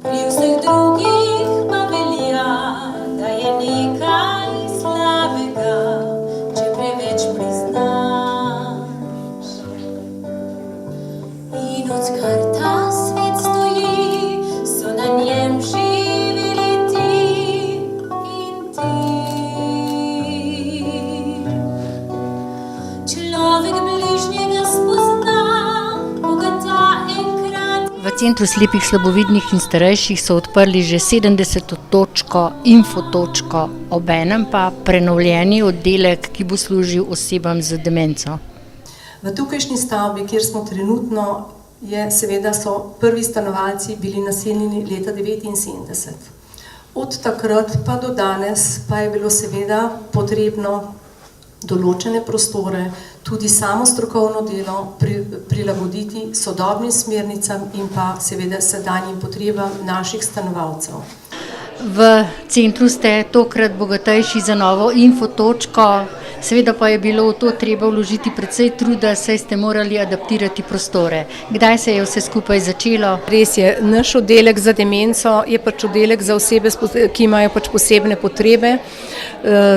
Pri vseh drugih pa velja, da je nekaj slabega, če preveč priznaš. In odkar ta svet stoji, so na njem živeli ti in ti. Človek bližnjega spozna, ko ga ta enkrat. V Centru slepih, slabovidnih in starejših so odprli že 70. točko, infotočko, obenem pa prenovljeni oddelek, ki bo služil osebam z demenco. V tukajšnji stavbi, kjer smo trenutno, so prvi stanovalci bili naseljeni leta 1979. Od takrat pa do danes pa je bilo seveda potrebno določene prostore, tudi samo strokovno delo prilagoditi sodobnim smernicam in pa seveda sedanjim potrebam naših stanovalcev. V centru ste tokrat bogatejši za novo infotočko, seveda pa je bilo v to treba vložiti precej truda, saj ste morali adaptirati prostore. Kdaj se je vse skupaj začelo? Res je, naš oddelek za demenco je pač oddelek za osebe, ki imajo pač posebne potrebe.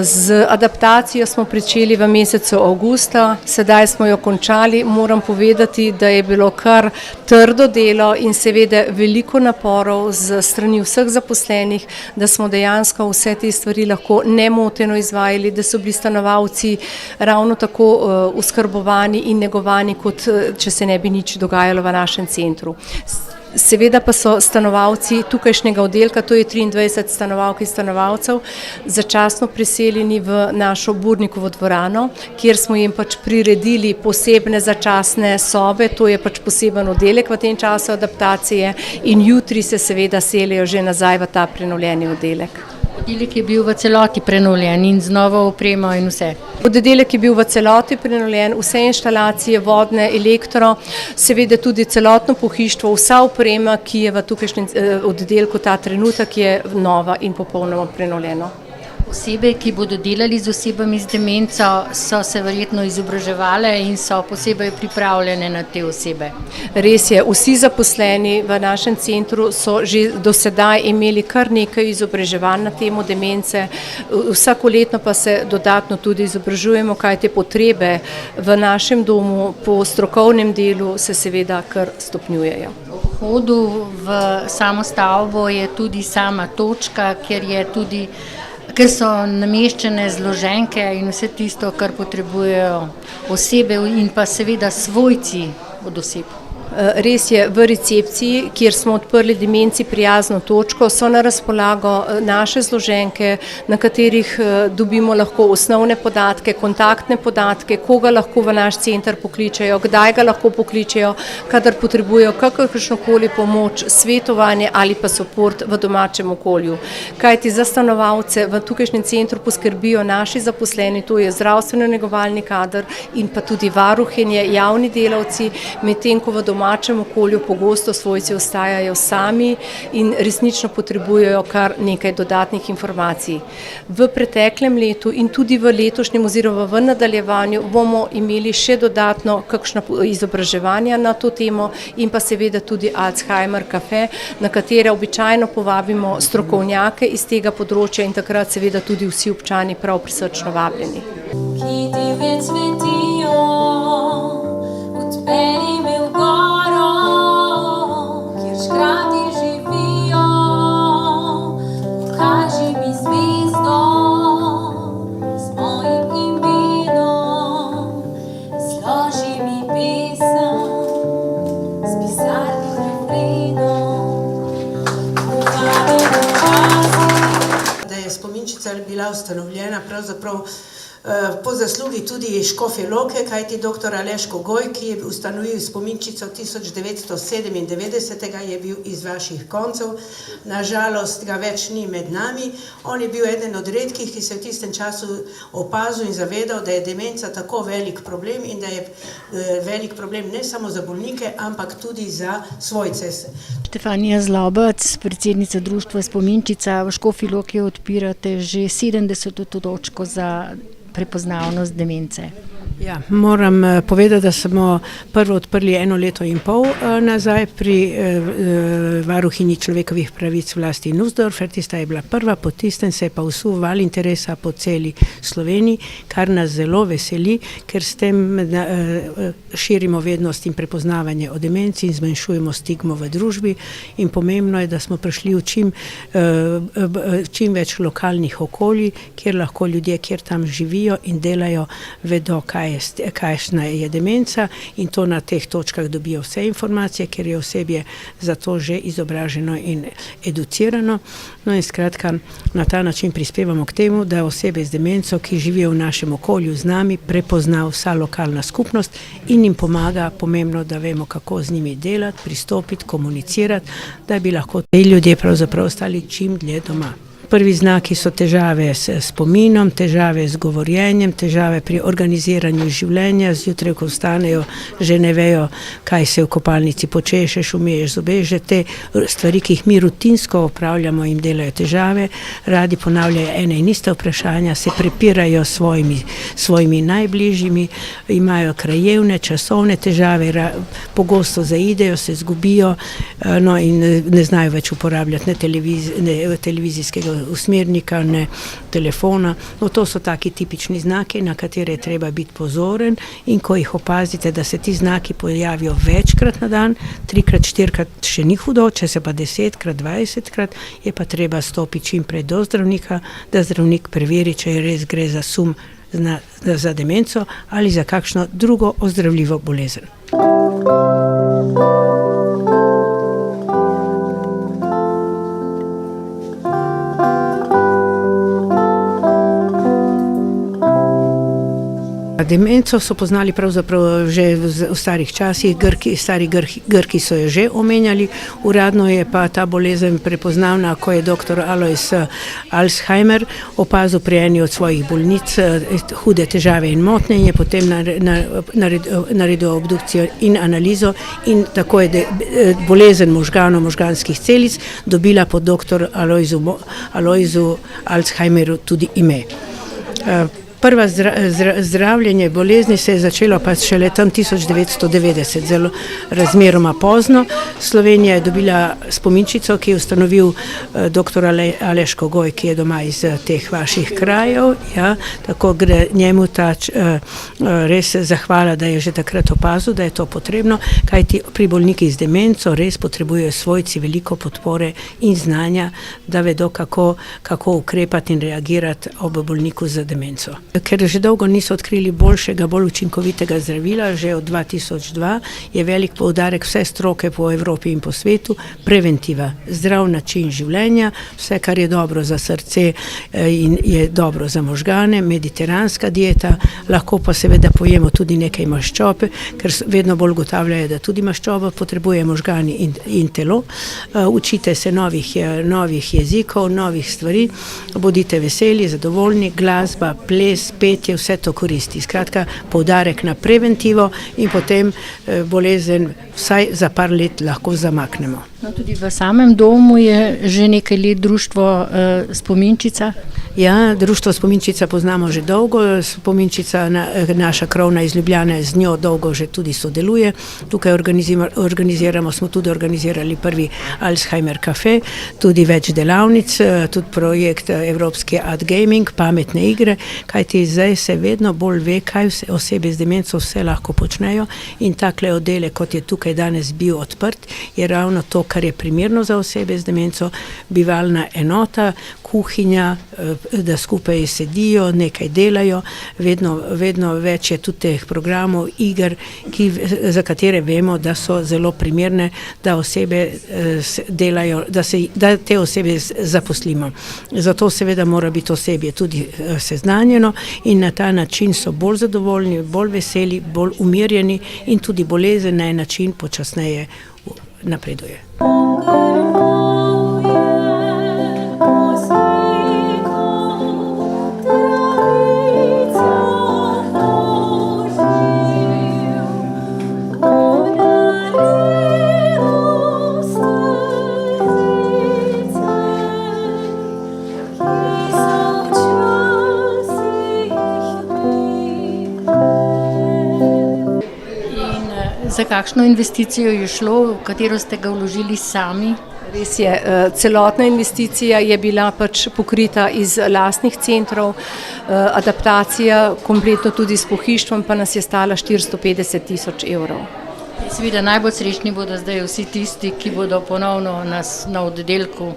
Z adaptacijo smo pričeli v mesecu avgusta, sedaj smo jo končali. Moram povedati, da je bilo kar trdo delo in seveda veliko naporov z strani vseh zaposlenih, da smo dejansko vse te stvari lahko nemoteno izvajali, da so bili stanovalci ravno tako oskrbovani in negovani, kot če se ne bi nič dogajalo v našem centru. Seveda pa so stanovalci tukajšnjega oddelka, to je 23 stanovalk in stanovalcev, začasno preseljeni v našo Burnikovo dvorano, kjer smo jim pač priredili posebne začasne sobe, to je pač poseben oddelek v tem času adaptacije in jutri se seveda selijo že nazaj v ta prenovljeni oddelek. Oddelek je bil v celoti prenovljen in z novo opremo in vse. Oddelek je bil v celoti prenovljen, vse inštalacije, vodne, elektro, seveda tudi celotno pohištvo, vsa oprema, ki je v tukajšnjem oddelku ta trenutek, je nova in popolnoma prenovljeno. Osebe, ki bodo delali z osebami z demenco, so se verjetno izobraževale in so posebej pripravljene na te osebe. Res je, vsi zaposleni v našem centru so že do sedaj imeli kar nekaj izobraževanj na temo demence. Vsakoletno pa se dodatno tudi izobražujemo, kaj te potrebe v našem domu po strokovnem delu se seveda kar stopnjujejo. V vhodu v samo stavbo je tudi sama točka, ker so nameščene zloženke in vse tisto, kar potrebujejo osebe in pa seveda svojci od oseb. Res je, v recepciji, kjer smo odprli demenci prijazno točko, so na razpolago naše zloženke, na katerih dobimo lahko osnovne podatke, kontaktne podatke, koga lahko v naš center pokličejo, kdaj ga lahko pokličejo, kadar potrebujejo kakršnokoli pomoč, svetovanje ali pa suport v domačem okolju. Kajti za stanovalce v tukajšnjem centru poskrbijo naši zaposleni, to je zdravstveno negovalni kader in pa tudi varuhinje, javni delavci, medtem ko v domačem okolju pogosto svojci ostajajo sami in resnično potrebujejo kar nekaj dodatnih informacij. V preteklem letu in tudi v letošnjem oziroma v nadaljevanju bomo imeli še dodatno kakšna izobraževanja na to temo in pa seveda tudi Alzheimer kafe, na katere običajno povabimo strokovnjake iz tega področja in takrat seveda tudi vsi občani prav prisrčno vabljeni. Ki ti več svetijo, odperi me v goro, kjer škrati živijo, pokaži mi zvezdo z mojim imenom, zloži mi pesem z pisarnim refrenom, povabi me včasih. Da je spominčica bila ustanovljena pravzaprav po zaslugi tudi Škofje Loke, kajti dr. Aleš Kogoj, ki je ustanovil spominčico 1997, je bil iz vaših koncev. Nažalost ga več ni med nami. On je bil eden od redkih, ki se v tistem času opazil in zavedal, da je demenca tako velik problem in da je velik problem ne samo za bolnike, ampak tudi za svojce. Štefanija Zlobec, predsednica društva Spominčica, v Škofji Loki odpirate že 70. točko za prepoznavnost demence. Ja, moram povedati, da smo prvo odprli 1 leto in pol nazaj pri varuhinji človekovih pravic Vlasti Nussdorfer. Tista je bila prva, po tistem se je pa vsul val interesa po celi Sloveniji, kar nas zelo veseli, ker s tem širimo vednost in prepoznavanje o demenci in zmanjšujemo stigmo v družbi. In pomembno je, da smo prišli v čim več lokalnih okolij, kjer lahko ljudje, kjer tam živijo in delajo, vedo, kakšna je demenca, in to na teh točkah dobijo vse informacije, ker je osebje za to že izobraženo in educirano. No in skratka, na ta način prispevamo k temu, da osebe z demenco, ki živijo v našem okolju z nami, prepozna vsa lokalna skupnost in jim pomaga. Pomembno, da vemo, kako z njimi delati, pristopiti, komunicirati, da bi lahko ti ljudje pravzaprav ostali čim dlje doma. Prvi znaki so težave s spominom, težave z govorjenjem, težave pri organiziranju življenja. Zjutraj, ko vstanejo, že ne vejo, kaj se v kopalnici počešeš, umiješ zobe. Že te stvari, ki jih mi rutinsko opravljamo, jim delajo težave. Radi ponavljajo ene in iste vprašanja, se prepirajo s svojimi najbližjimi, imajo krajevne, časovne težave, pogosto zaidejo, se zgubijo, no in ne znajo več uporabljati ne televizijskega usmernika, ne telefona. No, to so taki tipični znaki, na katere je treba biti pozoren, in ko jih opazite, da se ti znaki pojavijo večkrat na dan, 3-krat, 4-krat še ni hudo, če se pa 10-krat, 20-krat, je pa treba stopiti čim prej do zdravnika, da zdravnik preveri, če res gre za sum za demenco ali za kakšno drugo ozdravljivo bolezen. Demenco so poznali pravzaprav že v starih časih, stari Grki so jo že omenjali, uradno je pa ta bolezen prepoznavna, ko je dr. Alois Alzheimer opazil pri eni od svojih bolnic hude težave in motnje in je potem naredil obdukcijo in analizo, in tako je bolezen možganov, možganskih celic dobila po dr. Alojzu Alzheimeru tudi ime. Prva zdravljenje bolezni se je začelo pa šele tam 1990, zelo razmeroma pozno. Slovenija je dobila spominčico, ki je ustanovil dr. Aleš Kogoj, ki je doma iz teh vaših krajev. Ja, tako gre njemu ta res zahvala, da je že takrat opazil, da je to potrebno, kajti pri bolnikih z demenco res potrebujejo svojci veliko podpore in znanja, da vedo, kako ukrepati in reagirati ob bolniku z demenco. Ker že dolgo niso odkrili boljšega, bolj učinkovitega zdravila, že od 2002 je velik poudarek vse stroke po Evropi in po svetu, preventiva, zdrav način življenja, vse, kar je dobro za srce in je dobro za možgane, mediteranska dieta, lahko pa seveda pojemo tudi nekaj maščobe, ker vedno bolj ugotavljajo, da tudi maščoba potrebuje možgani in telo. Učite se novih jezikov, novih stvari, bodite veseli, zadovoljni, glasba, ples, petje, vse to koristi. Skratka, poudarek na preventivo in potem bolezen vsaj za par let lahko zamaknemo. No, tudi v samem domu je že nekaj let društvo Spominčica. Ja, društvo Spominčica poznamo že dolgo, Spominčica, naša krovna iz Ljubljane, z njo dolgo že tudi sodeluje. Tukaj smo tudi organizirali prvi Alzheimer kafe, tudi več delavnic, tudi projekt Evropski Ad Gaming, pametne igre, kajti zdaj se vedno bolj ve, kaj osebe z demenco vse lahko počnejo, in takle oddelek, kot je tukaj danes bil odprt, je ravno to, kar je primerno za osebe z demenco, bivalna enota, kuhinja, da skupaj sedijo, nekaj delajo, vedno več je tudi teh programov, iger, za katere vemo, da so zelo primerne, da osebe delajo, da te osebe zaposlimo. Zato seveda mora biti osebje tudi seznanjeno in na ta način so bolj zadovoljni, bolj veseli, bolj umirjeni in tudi bolezen na en način počasneje napreduje. Za kakšno investicijo je šlo, v katero ste ga vložili sami? Res je, celotna investicija je bila pač pokrita iz lastnih centrov, adaptacija kompletno tudi s pohištvom pa nas je stala 450 000 evrov. Seveda najbolj srečni bodo zdaj vsi tisti, ki bodo ponovno na oddelku,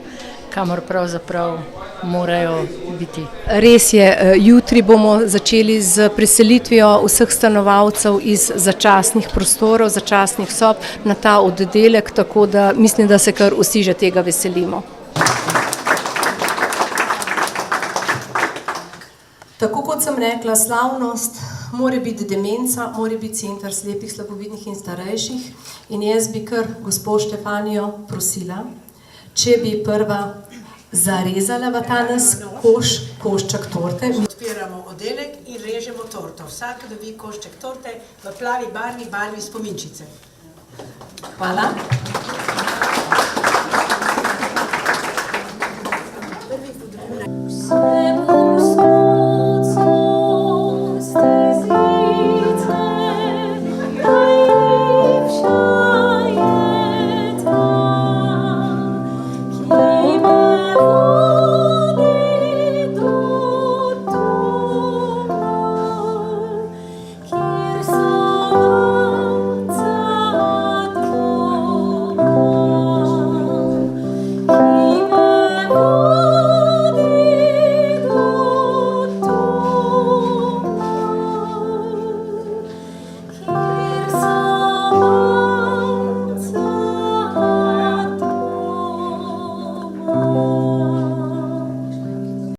kamor pravzaprav morajo biti. Res je, jutri bomo začeli z preselitvijo vseh stanovalcev iz začasnih prostorov, začasnih sob na ta oddelek, tako da mislim, da se kar vsi že tega veselimo. Tako kot sem rekla, slavnost mora biti demenca, mora biti center slepih, slabovidnih in starejših in jaz bi kar gospo Štefanijo prosila, če bi prva zarezala v ta nas košček torte. Odpiramo oddelek in režemo torto. Vsak dobi košček torte v plavi barvi spominčice. Hvala.